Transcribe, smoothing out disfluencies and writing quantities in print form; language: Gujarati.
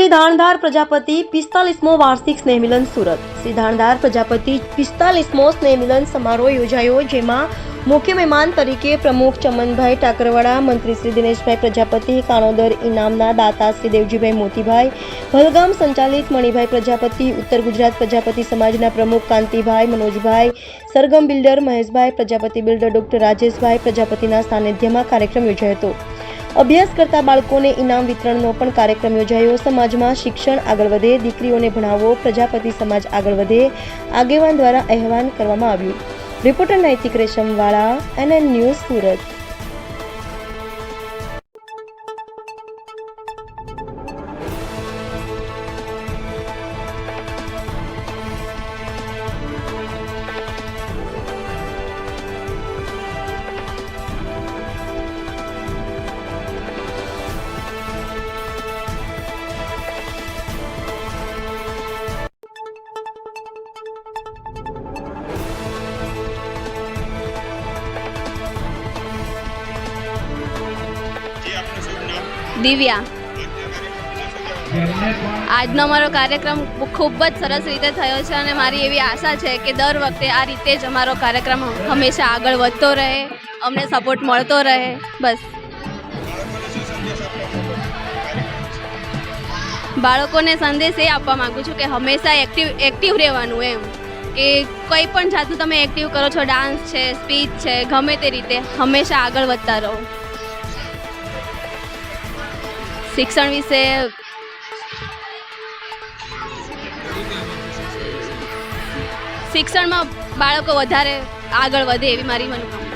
શ્રી ધાણધાર પ્રજાપતિ 45મો વાર્ષિક સ્નેહમિલન સુરત। શ્રી ધાણધાર પ્રજાપતિ 45મો સ્નેહમિલન સમારોહ યોજાયો, જેમાં મુખ્ય મહેમાન તરીકે પ્રમુખ ચમનભાઈ ટાકરવાડા, મંત્રી શ્રી દિનેશભાઈ પ્રજાપતિ, કાણોદર ઇનામના દાતા શ્રી દેવજીભાઈ મોતીભાઈ, ભલગામ સંચાલિત મણિભાઈ પ્રજાપતિ, ઉત્તર ગુજરાત પ્રજાપતિ સમાજના પ્રમુખ કાંતિભાઈ, મનોજભાઈ, સરગમ બિલ્ડર મહેશભાઈ પ્રજાપતિ, બિલ્ડર ડોક્ટર રાજેશભાઈ પ્રજાપતિના સાનિધ્યમાં કાર્યક્રમ યોજાયો હતો। અભ્યાસ કરતા બાળકોને ઇનામ વિતરણનો પણ કાર્યક્રમ યોજાયો। સમાજમાં શિક્ષણ આગળ વધે, દીકરીઓને ભણાવો, પ્રજાપતિ સમાજ આગળ વધે, આગેવાન દ્વારા આહ્વાન કરવામાં આવ્યું। રિપોર્ટર નૈતિક રેશમવાળા, NN ન્યૂઝ, સુરત। દિવ્યા, આજનો અમારો કાર્યક્રમ ખૂબ જ સરસ રીતે થયો છે અને મારી એવી આશા છે કે દર વખતે આ રીતે જ અમારો કાર્યક્રમ હંમેશા આગળ વધતો રહે, અમને સપોર્ટ મળતો રહે। બસ બાળકોને સંદેશ એ આપવા માગું છું કે હંમેશા એક્ટિવ રહેવાનું, એમ કે કંઈ પણ જાતનું તમે એક્ટિવ કરો છો, ડાન્સ છે, સ્પીચ છે, ગમે તે રીતે હંમેશા આગળ વધતા રહો। શિક્ષણ વિશે શિક્ષણમાં બાળકો વધારે આગળ વધે એવી મારી મનોકામના।